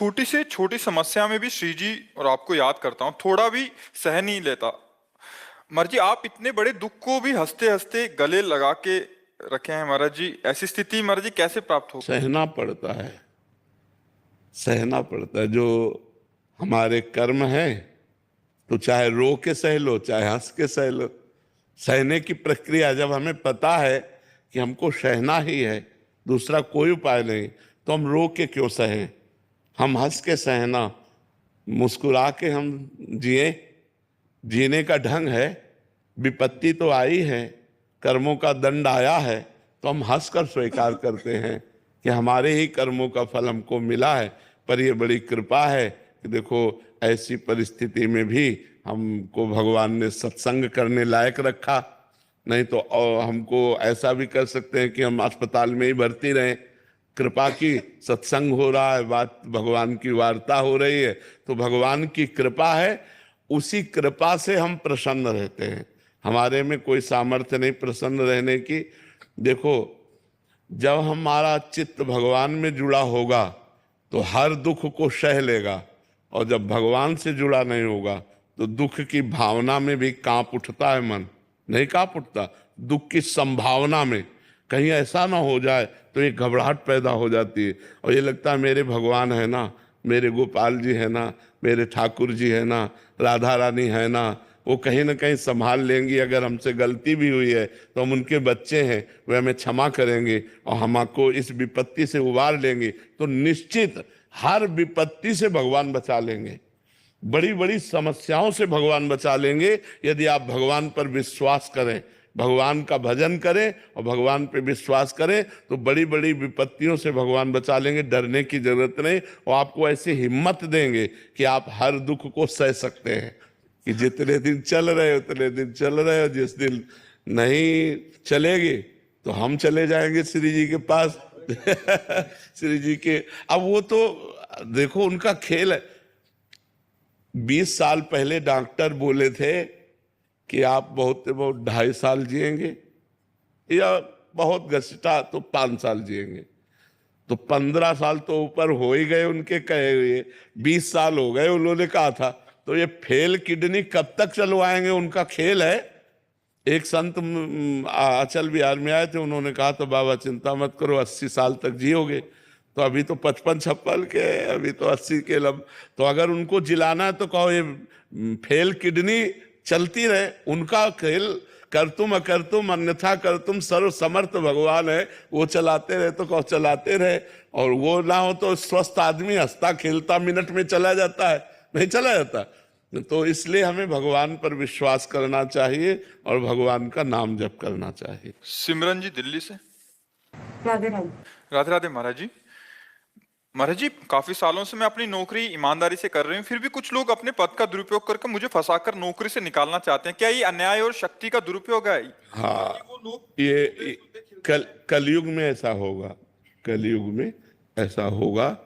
छोटी से छोटी समस्या में भी श्री जी और आपको याद करता हूँ, थोड़ा भी सह नहीं लेता। महाराज जी, आप इतने बड़े दुख को भी हंसते हंसते गले लगा के रखे हैं महाराज जी। ऐसी स्थिति महाराज जी कैसे प्राप्त हो? सहना पड़ता है, सहना पड़ता है। जो हमारे कर्म है तो चाहे रो के सह लो, चाहे हंस के सह लो। सहने की प्रक्रिया जब हमें पता है कि हमको सहना ही है, दूसरा कोई उपाय नहीं, तो हम रो के क्यों सहें? हम हंस के सहना, मुस्कुरा के हम जिए। जीने का ढंग है। विपत्ति तो आई है, कर्मों का दंड आया है, तो हम हंसकर स्वीकार करते हैं कि हमारे ही कर्मों का फल हमको मिला है। पर ये बड़ी कृपा है कि देखो, ऐसी परिस्थिति में भी हमको भगवान ने सत्संग करने लायक रखा। नहीं तो हमको ऐसा भी कर सकते हैं कि हम अस्पताल में ही भर्ती रहें। कृपा की, सत्संग हो रहा है, बात भगवान की वार्ता हो रही है, तो भगवान की कृपा है। उसी कृपा से हम प्रसन्न रहते हैं। हमारे में कोई सामर्थ्य नहीं प्रसन्न रहने की। देखो, जब हमारा चित्त भगवान में जुड़ा होगा तो हर दुख को सह लेगा, और जब भगवान से जुड़ा नहीं होगा तो दुख की भावना में भी कांप उठता है। मन नहीं कांप उठता, दुख की संभावना में कहीं ऐसा ना हो जाए तो एक घबराहट पैदा हो जाती है, और ये लगता है मेरे भगवान है ना, मेरे गोपाल जी है ना, मेरे ठाकुर जी है ना, राधा रानी है ना, वो कहीं ना कहीं संभाल लेंगी। अगर हमसे गलती भी हुई है तो हम उनके बच्चे हैं, वे हमें क्षमा करेंगे और हमको इस विपत्ति से उबार लेंगे। तो निश्चित हर विपत्ति से भगवान बचा लेंगे, बड़ी बड़ी समस्याओं से भगवान बचा लेंगे, यदि आप भगवान पर विश्वास करें, भगवान का भजन करें और भगवान पे विश्वास करें, तो बड़ी बड़ी विपत्तियों से भगवान बचा लेंगे। डरने की जरूरत नहीं, और आपको ऐसी हिम्मत देंगे कि आप हर दुख को सह सकते हैं। कि जितने दिन चल रहे उतने दिन चल रहे, और जिस दिन नहीं चलेगी तो हम चले जाएंगे श्री जी के पास। श्री जी के, अब वो तो देखो उनका खेल है। 20 साल पहले डॉक्टर बोले थे कि आप बहुत 2.5 साल जिएंगे, या बहुत घसीटा तो 5 साल जिएंगे। तो 15 साल तो ऊपर हो ही गए उनके कहे हुए, 20 साल हो गए उन्होंने कहा था। तो ये फेल किडनी कब तक चलवाएंगे, उनका खेल है। एक संत अचल बिहार में आए थे, उन्होंने कहा तो बाबा चिंता मत करो, 80 साल तक जियोगे। तो अभी तो 55-56 के, अभी तो 80 के लब। तो अगर उनको जिलाना है तो कहो ये फेल किडनी चलती रहे, उनका खेल। कर तुम अकर तुम अन्यथा कर तुम, सर्व समर्थ भगवान है, वो चलाते रहे तो कहो चलाते रहे। और वो ना हो तो स्वस्थ आदमी हंसता खेलता मिनट में चला जाता है, नहीं चला जाता। तो इसलिए हमें भगवान पर विश्वास करना चाहिए और भगवान का नाम जप करना चाहिए। सिमरन जी दिल्ली से। राधे राधे। राधे राधे महाराज जी। महाराज जी, काफी सालों से मैं अपनी नौकरी ईमानदारी से कर रही हूँ, फिर भी कुछ लोग अपने पद का दुरुपयोग करके मुझे फंसाकर नौकरी से निकालना चाहते हैं। क्या ये अन्याय और शक्ति का दुरुपयोग है? हाँ, वो लोग ये कलयुग में ऐसा होगा, कलयुग में ऐसा होगा।